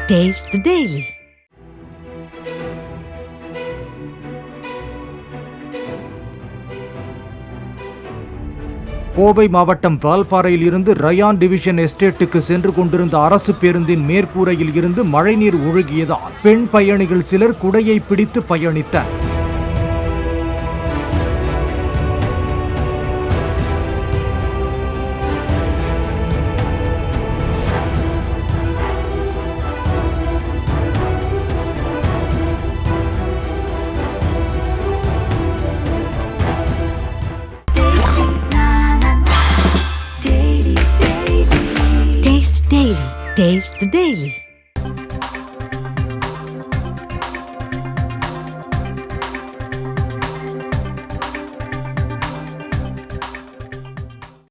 Taste the Daily. Kovai மாவட்டம் வால்பாறையில் இருந்து rayon division எஸ்டேட்டுக்கு சென்று கொண்டிருந்த அரசு பேருந்தின் மேற்கூரையில் இருந்து மழைநீர் ஒழுகியதால் பெண் பயணிகள் சிலர் குடையை பிடித்து பயணித்தனர். Taste the Daily.